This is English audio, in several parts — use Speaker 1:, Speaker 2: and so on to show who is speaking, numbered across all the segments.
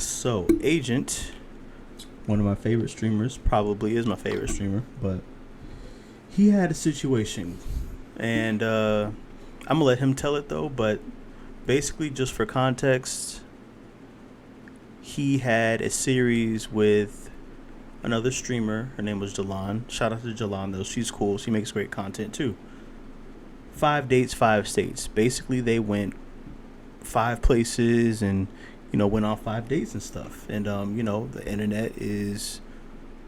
Speaker 1: So, Agent, one of my favorite streamers, probably is my favorite streamer, but he had a situation, and I'm gonna let him tell it though. But basically, just for context, he had a series with another streamer. Her name was Jalon. Shout out to Jalon though. She's cool. She makes great content too. 5 dates, 5 states. Basically, they went 5 places and went on 5 dates and stuff. And the internet is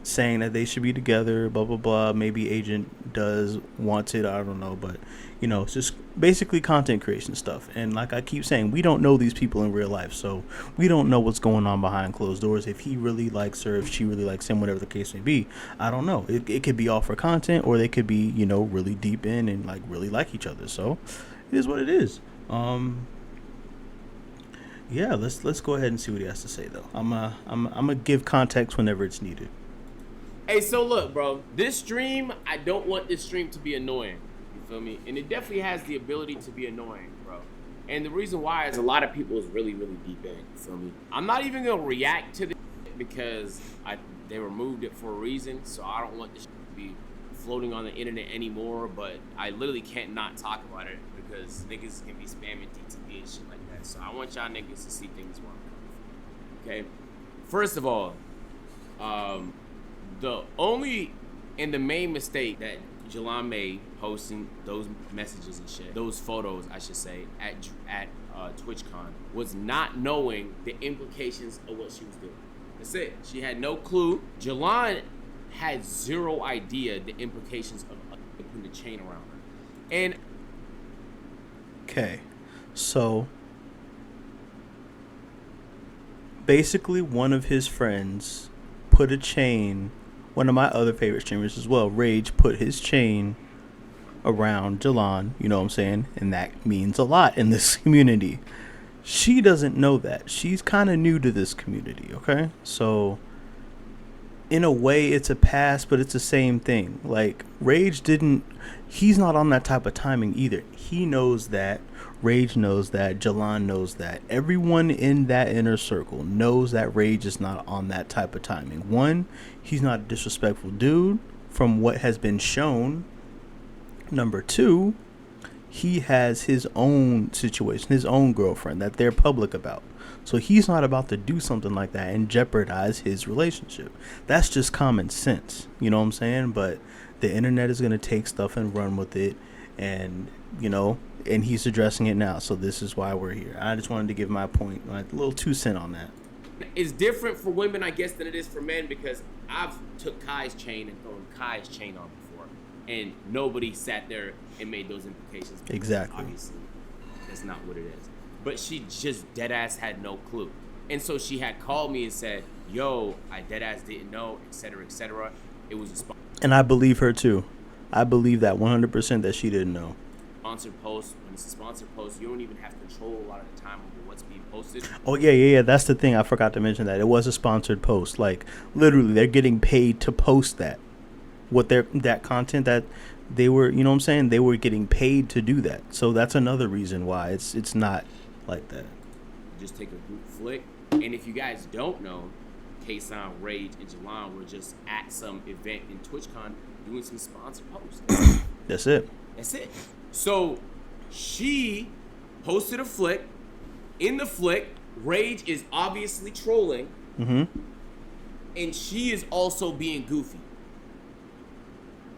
Speaker 1: saying that they should be together. Blah blah blah. Maybe Agent does want it. I don't know, but it's just basically content creation stuff. And like I keep saying, we don't know these people in real life, so we don't know what's going on behind closed doors. If he really likes her, if she really likes him, whatever the case may be, I don't know. It could be all for content, or they could be really deep in and like really like each other. So it is what it is. Yeah, let's go ahead and see what he has to say though. I'm gonna give context whenever it's needed.
Speaker 2: Hey, so look, bro, this stream, I don't want this stream to be annoying. You feel me? And it definitely has the ability to be annoying, bro. And the reason why is a lot of people is really, really deep in. You feel me? I'm not even gonna react to this because they removed it for a reason. So I don't want this to be floating on the internet anymore. But I literally can't not talk about it because niggas can be spamming DTV and shit like that. So I want y'all niggas to see things where I'm coming from. Okay? First of all, the only and the main mistake that Jalon made posting those messages and shit, those photos, I should say, at TwitchCon was not knowing the implications of what she was doing. That's it. She had no clue. Jalon had zero idea the implications of putting the chain around her. And
Speaker 1: okay, so basically one of his friends put a chain. One of my other favorite streamers as well, Rage, put his chain around Jalon, you know what I'm saying? And that means a lot in this community. She doesn't know that. She's kind of new to this community, okay? So, in a way, it's a pass, but it's the same thing. Like, he's not on that type of timing either. He knows that. Rage knows that. Jalon knows that. Everyone in that inner circle knows that Rage is not on that type of timing. One, he's not a disrespectful dude from what has been shown. Number two, he has his own situation, his own girlfriend that they're public about. So he's not about to do something like that and jeopardize his relationship. That's just common sense. You know what I'm saying? But the internet is going to take stuff and run with it. And, and he's addressing it now. So this is why we're here. I just wanted to give my point, like a little 2 cents on that.
Speaker 2: it's different for women, I guess, than it is for men because I've took Kai's chain and thrown Kai's chain on before. And nobody sat there and made those implications.
Speaker 1: Exactly.
Speaker 2: Obviously, that's not what it is. But she just deadass had no clue. And so she had called me and said, yo, I deadass didn't know, etc., etc. It was a
Speaker 1: And I believe her too. I believe that 100% that she didn't know.
Speaker 2: Sponsored post. When it's a sponsored post, you don't even have control a lot of the time over what's being posted.
Speaker 1: Oh, yeah. That's the thing. I forgot to mention that. It was a sponsored post. Like, literally, they're getting paid to post that. That content that they were, you know what I'm saying? They were getting paid to do that. So that's another reason why it's not like that.
Speaker 2: Just take a group flick. And if you guys don't know, K-Sound, Rage, and Jalon were just at some event in TwitchCon doing some sponsored posts.
Speaker 1: That's it.
Speaker 2: So she posted a flick. In the flick, Rage is obviously trolling.
Speaker 1: Mm-hmm.
Speaker 2: And she is also being goofy.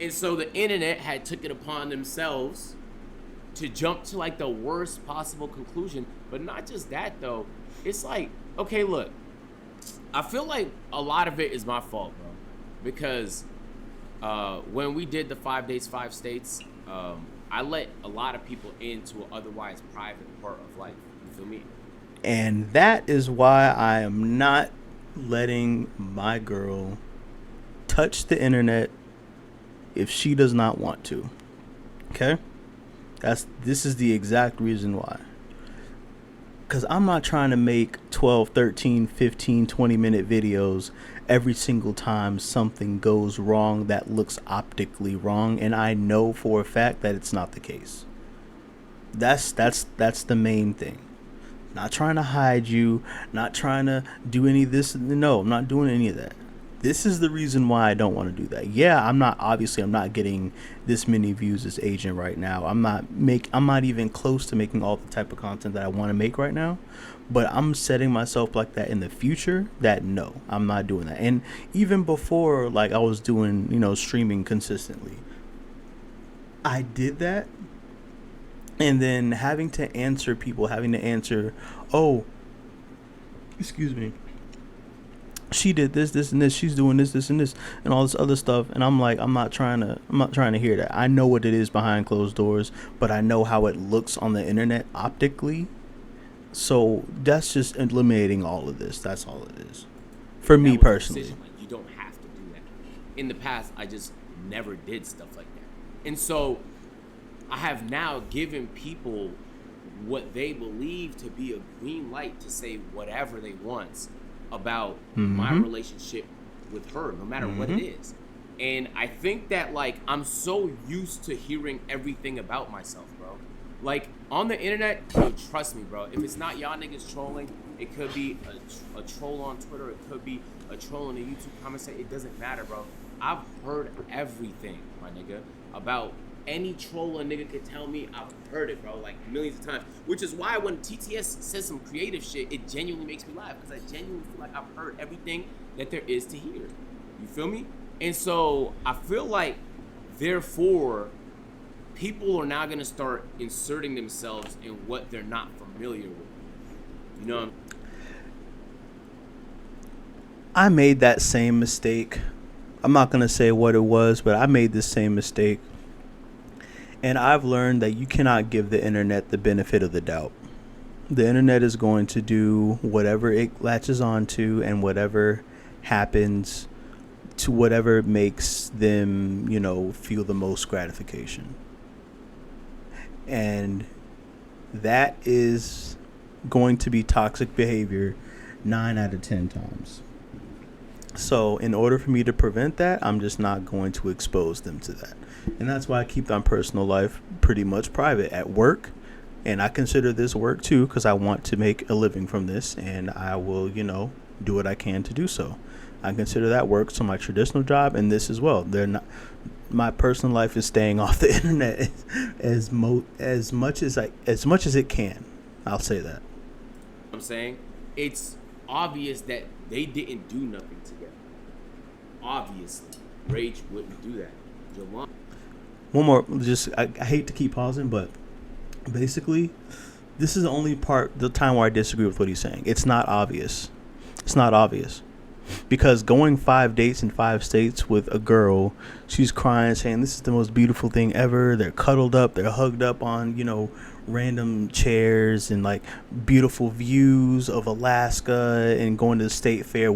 Speaker 2: And so the internet had took it upon themselves to jump to like the worst possible conclusion. But not just that though. It's like, okay, look, I feel like a lot of it is my fault, bro. Because when we did the 5 days, 5 states, I let a lot of people into an otherwise private part of life. You feel me?
Speaker 1: And that is why I am not letting my girl touch the internet if she does not want to. Okay? This is the exact reason why. Because I'm not trying to make 12, 13, 15, 20-minute videos every single time something goes wrong that looks optically wrong, and I know for a fact that it's not the case. That's the main thing. Not trying to hide you, not trying to do any of this. No, I'm not doing any of that. This is the reason why I don't want to do that. Yeah, I'm not getting this many views as agent right now. I'm not even close to making all the type of content that I want to make right now. But I'm setting myself like that in the future that no, I'm not doing that. And even before, like, I was doing, streaming consistently, I did that, and then having to answer, oh, excuse me, she did this and this, she's doing this and this and all this other stuff, and I'm like, I'm not trying to hear that. I know what it is behind closed doors, but I know how it looks on the internet optically. So that's just eliminating all of this. That's all it is for
Speaker 2: That
Speaker 1: me
Speaker 2: was a
Speaker 1: personally.
Speaker 2: decision. Like, you don't have to do that. In the past, I just never did stuff like that. And so I have now given people what they believe to be a green light to say whatever they want about my relationship with her, no matter what it is. And I think that, like, I'm so used to hearing everything about myself, bro. Like, on the internet, yo, trust me, bro. If it's not y'all niggas trolling, it could be a troll on Twitter. It could be a troll in the YouTube comment section. It doesn't matter, bro. I've heard everything, my nigga, about any troll a nigga could tell me. I've heard it, bro, like millions of times. Which is why when TTS says some creative shit, it genuinely makes me laugh, because I genuinely feel like I've heard everything that there is to hear. You feel me? And so I feel like, therefore, people are now going to start inserting themselves in what they're not familiar with. You know?
Speaker 1: I made that same mistake. I'm not going to say what it was, but I made the same mistake. And I've learned that you cannot give the internet the benefit of the doubt. The internet is going to do whatever it latches onto and whatever happens to whatever makes them, feel the most gratification. And that is going to be toxic behavior 9 out of 10 times. So in order for me to prevent that, I'm just not going to expose them to that. And that's why I keep my personal life pretty much private at work. And I consider this work too, because I want to make a living from this, and I will, do what I can to do so. I consider that work, so my traditional job and this as well. They're not. My personal life is staying off the internet as much as it can. I'll say that.
Speaker 2: I'm saying it's obvious that they didn't do nothing together. Obviously, Rage wouldn't do that. Jalon.
Speaker 1: One more, I hate to keep pausing, but basically, this is the time where I disagree with what he's saying. It's not obvious. It's not obvious. Because going 5 dates in 5 states with a girl, she's crying, saying this is the most beautiful thing ever. They're cuddled up, they're hugged up on, random chairs and like beautiful views of Alaska, and going to the state fair,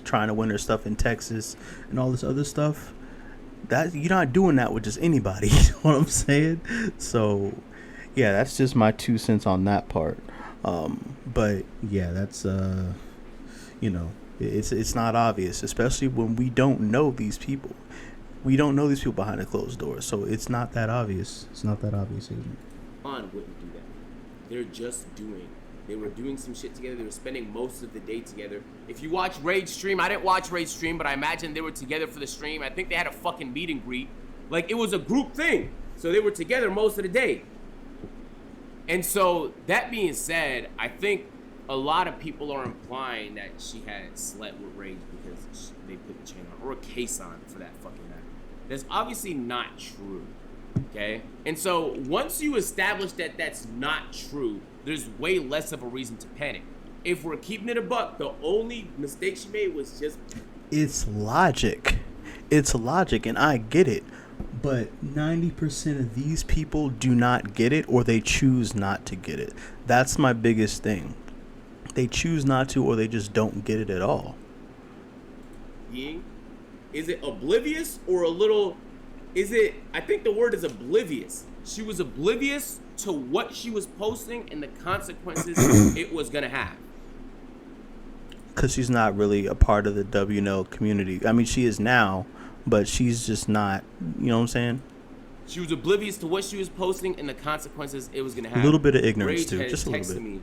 Speaker 1: trying to win her stuff in Texas and all this other stuff. That you're not doing that with just anybody. You know what I'm saying? So yeah, that's just my 2 cents on that part. But yeah, that's it's not obvious, especially when we don't know these people. We don't know these people behind a closed door, so it's not that obvious. It's not that obvious, isn't it?
Speaker 2: Wouldn't do that. They're just doing. They were doing some shit together. They were spending most of the day together. If you watch Rage stream, I didn't watch Rage stream, but I imagine they were together for the stream. I think they had a fucking meet and greet. Like, it was a group thing. So they were together most of the day. And so, that being said, I think a lot of people are implying that she had slept with Rage because they put the chain on, or a case on, for that fucking matter. That's obviously not true. Okay? And so, once you establish that that's not true, there's way less of a reason to panic. If we're keeping it a buck, the only mistake she made was just...
Speaker 1: It's logic. It's logic, and I get it. But 90% of these people do not get it, or they choose not to get it. That's my biggest thing. They choose not to, or they just don't get it at all.
Speaker 2: Is it oblivious or a little... I think the word is oblivious. She was oblivious to what she was posting and the consequences it was going to have.
Speaker 1: Because she's not really a part of the WNL community. I mean, she is now, but she's just not, you know what I'm saying?
Speaker 2: She was oblivious to what she was posting and the consequences it was going to have.
Speaker 1: A little bit of ignorance,
Speaker 2: Rage
Speaker 1: too. Just a little bit.
Speaker 2: Me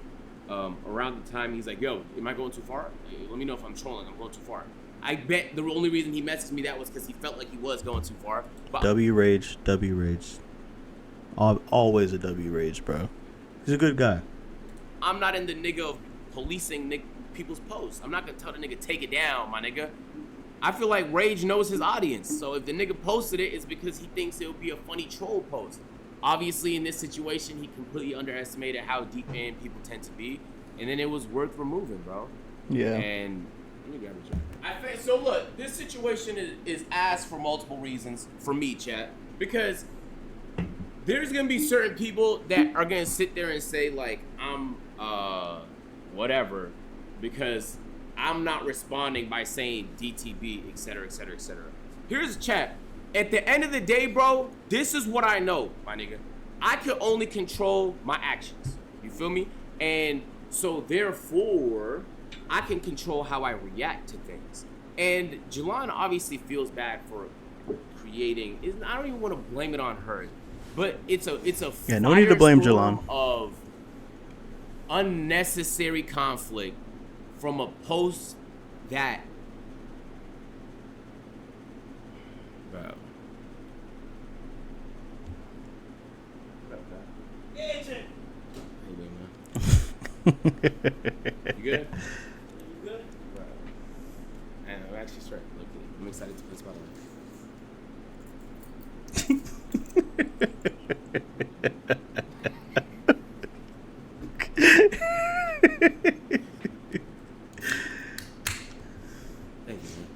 Speaker 2: around the time he's like, yo, am I going too far? Let me know if I'm trolling. I'm going too far. I bet the only reason he messaged me that was because he felt like he was going too far. But
Speaker 1: W Rage. Always a W Rage, bro. He's a good guy.
Speaker 2: I'm not in the nigga of policing people's posts. I'm not gonna tell the nigga take it down, my nigga. I feel like Rage knows his audience. So if the nigga posted it, it's because he thinks it'll be a funny troll post. Obviously, in this situation, he completely underestimated how deep in people tend to be. And then it was worth removing, bro.
Speaker 1: Yeah.
Speaker 2: And let me grab a chat. I think so. Look, this situation is ass for multiple reasons for me, chat. Because there's gonna be certain people that are gonna sit there and say like, I'm whatever, because I'm not responding by saying DTB, etc., etc., etc. Here's chat. At the end of the day, bro, this is what I know, my nigga. I can only control my actions. You feel me? And so therefore, I can control how I react to things. And Jalon obviously feels bad for creating. I don't even want to blame it on her, but it's a
Speaker 1: yeah. No need to blame
Speaker 2: firestorm
Speaker 1: Jalon.
Speaker 2: Of unnecessary conflict from a post that, bro.
Speaker 3: Agent.
Speaker 2: How you doing, man? You good?
Speaker 3: You good?
Speaker 2: Bro. And I'm actually straight. Look, I'm excited to play Thank you, man.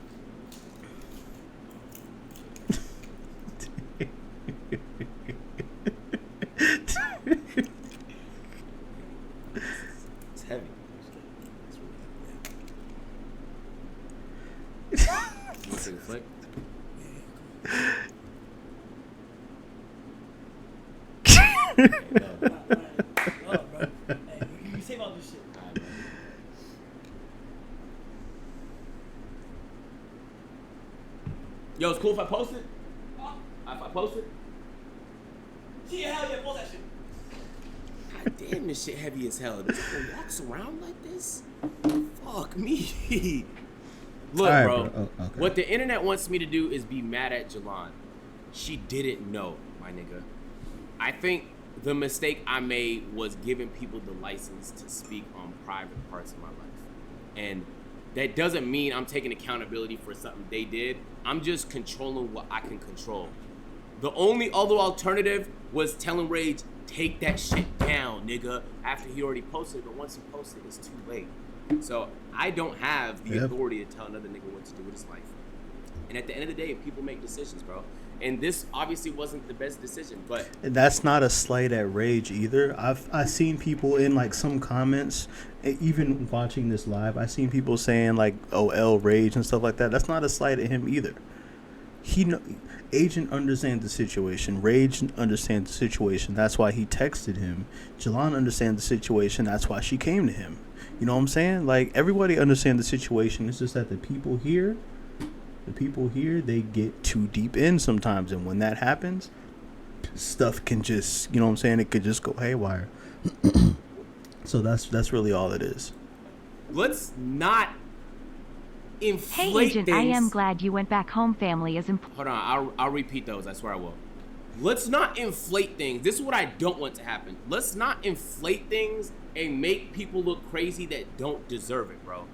Speaker 2: It's heavy. You want to take a flick?
Speaker 3: Love, bro. Hey, you save all this shit.
Speaker 2: Alright, man. Yo, it's cool if I post it?
Speaker 3: Huh?
Speaker 2: If I post it?
Speaker 3: Yeah, hell yeah, post that shit.
Speaker 2: God damn, this shit heavy as hell. This nigga walks around like this? Fuck me. Look,
Speaker 1: All right,
Speaker 2: bro.
Speaker 1: bro. Oh, okay.
Speaker 2: What the internet wants me to do is be mad at Jalon. She didn't know, my nigga. I think the mistake I made was giving people the license to speak on private parts of my life. And that doesn't mean I'm taking accountability for something they did. I'm just controlling what I can control. The only other alternative was telling Rage, take that shit down, nigga, after he already posted it. But once he posted it, it's too late. So I don't have the authority to tell another nigga what to do with his life. And at the end of the day, people make decisions, bro. And this obviously wasn't the best decision, but
Speaker 1: That's not a slight at Rage either. I've seen people in like some comments, even watching this live, I've seen people saying like, "Oh, L Rage" and stuff like that. That's not a slight at him either. Agent understands the situation. Rage understands the situation. That's why he texted him. Jalon understands the situation. That's why she came to him. You know what I'm saying? Like, everybody understands the situation. It's just that the people here, they get too deep in sometimes. And when that happens, stuff can just, you know what I'm saying? It could just go haywire. So that's really all it is.
Speaker 2: let's not
Speaker 4: Hey,
Speaker 2: inflate
Speaker 4: Agent,
Speaker 2: things.
Speaker 4: I am glad you went back home. Family is important.
Speaker 2: Hold on, I'll repeat those. I swear I will. Let's not inflate things. This is what I don't want to happen. Let's not inflate things and make people look crazy that don't deserve it, bro.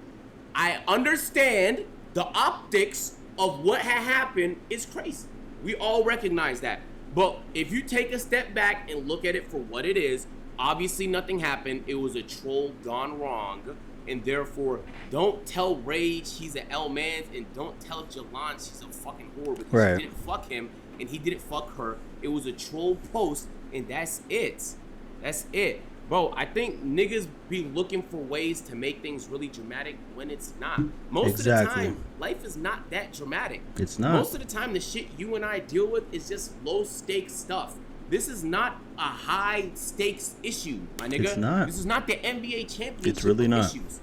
Speaker 2: I understand the optics of what had happened is crazy. We all recognize that. But if you take a step back and look at it for what it is, obviously nothing happened. It was a troll gone wrong. And therefore, don't tell Rage he's an L-man, and don't tell Jalon she's a fucking whore because
Speaker 1: Right.
Speaker 2: she didn't fuck him and he didn't fuck her. It was a troll post, and that's it. That's it. Bro, I think niggas be looking for ways to make things really dramatic when it's not. Most
Speaker 1: Exactly.
Speaker 2: of the time, life is not that dramatic.
Speaker 1: It's not.
Speaker 2: Most of the time, the shit you and I deal with is just low-stakes stuff. This is not a high-stakes issue, my nigga.
Speaker 1: It's not.
Speaker 2: This is not the NBA championship
Speaker 1: It's really not.
Speaker 2: issues.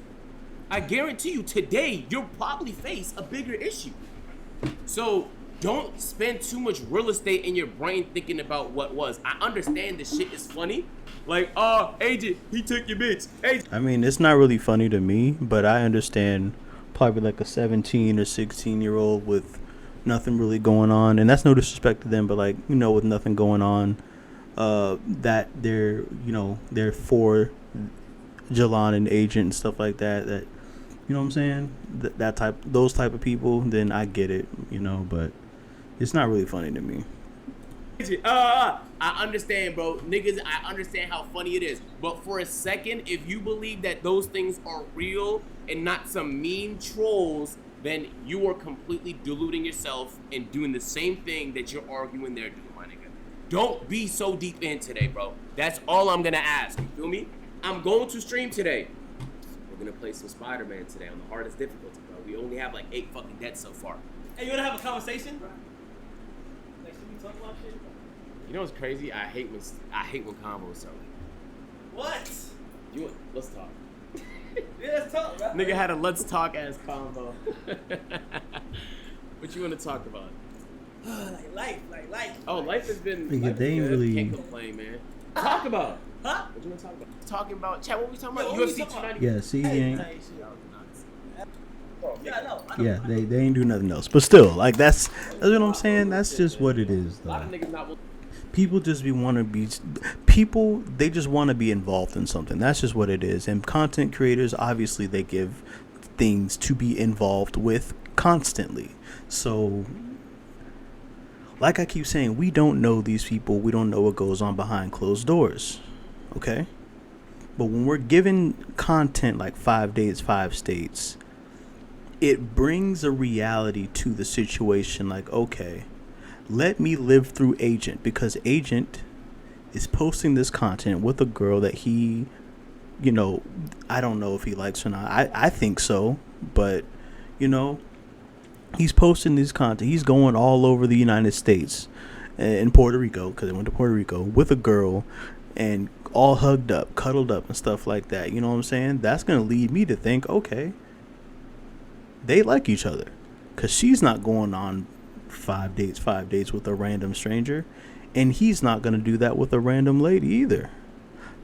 Speaker 2: I guarantee you, today, you'll probably face a bigger issue. So, don't spend too much real estate in your brain thinking about what was. I understand the shit is funny. Like, agent, he took your bitch. Agent.
Speaker 1: I mean, it's not really funny to me, but I understand probably like a 17 or 16-year-old with nothing really going on, and that's no disrespect to them, but like, you know, with nothing going on, that they're for Jalon and agent and stuff like that. That, you know what I'm saying? Those type of people. Then I get it, you know, but it's not really funny to me.
Speaker 2: I understand, bro. Niggas, I understand how funny it is. But for a second, if you believe that those things are real and not some mean trolls, then you are completely deluding yourself and doing the same thing that you're arguing they're doing, my nigga. Don't be so deep in today, bro. That's all I'm gonna ask. You feel me? I'm going to stream today. We're gonna play some Spider-Man today on the hardest difficulty, bro. We only have like 8 fucking deaths so far.
Speaker 3: Hey, you wanna have a conversation? Like, should we talk about shit?
Speaker 2: You know what's crazy? I hate when combos are like,
Speaker 3: What?
Speaker 2: let's talk.
Speaker 3: Yeah, let's talk, bro.
Speaker 2: Nigga had a let's talk ass combo. What you want to talk about?
Speaker 3: like life.
Speaker 2: Oh, life has been.
Speaker 1: Nigga,
Speaker 2: Life
Speaker 1: they
Speaker 2: is
Speaker 1: ain't
Speaker 2: good.
Speaker 1: really-
Speaker 2: Can't complain, man. Talk about.
Speaker 3: Huh?
Speaker 2: What you want to talk about? Talking about. Chat. What we talking about?
Speaker 3: Yeah, what we
Speaker 2: UFC
Speaker 3: talking about?
Speaker 2: 290.
Speaker 1: Yeah, see, he ain't.
Speaker 3: Hey, yeah, I know.
Speaker 1: Yeah, they ain't do nothing else. But still, like that's what I'm saying. That's just what it is,
Speaker 2: A lot
Speaker 1: though.
Speaker 2: of niggas not.
Speaker 1: People just they just want to be involved in something. That's just what it is. And content creators, obviously, they give things to be involved with constantly. So, like I keep saying, we don't know these people. We don't know what goes on behind closed doors. Okay? But when we're given content like 5 days, 5 states, it brings a reality to the situation. Like, okay, let me live through Agent, because Agent is posting this content with a girl that he, you know, I don't know if he likes or not. I think so, but, you know, he's posting this content. He's going all over the United States and Puerto Rico, because I went to Puerto Rico, with a girl and all hugged up, cuddled up and stuff like that. You know what I'm saying? That's going to lead me to think, okay, they like each other, because she's not going on 5 dates with a random stranger, and he's not going to do that with a random lady either.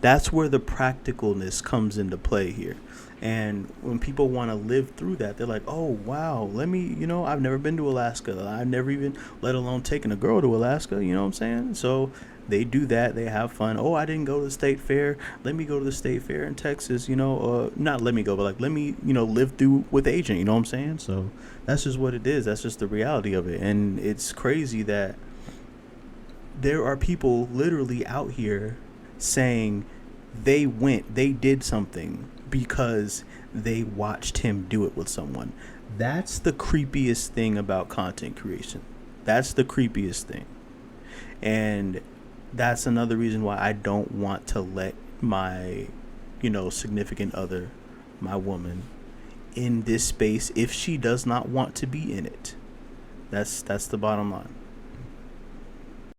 Speaker 1: That's where the practicalness comes into play here. And when people want to live through that, they're like, oh wow, let me, you know, I've never been to Alaska, I've never even, let alone taking a girl to Alaska, you know what I'm saying? So they do that, they have fun. Oh, I didn't go to the state fair, let me go to the state fair in Texas, you know, not let me go, but like, let me, you know, live through with Agent, you know what I'm saying? So that's just what it is. That's just the reality of it. And it's crazy that there are people literally out here saying they did something because they watched him do it with someone. That's the creepiest thing about content creation. That's the creepiest thing. And that's another reason why I don't want to let my, you know, significant other, my woman, in this space if she does not want to be in it. That's the bottom line.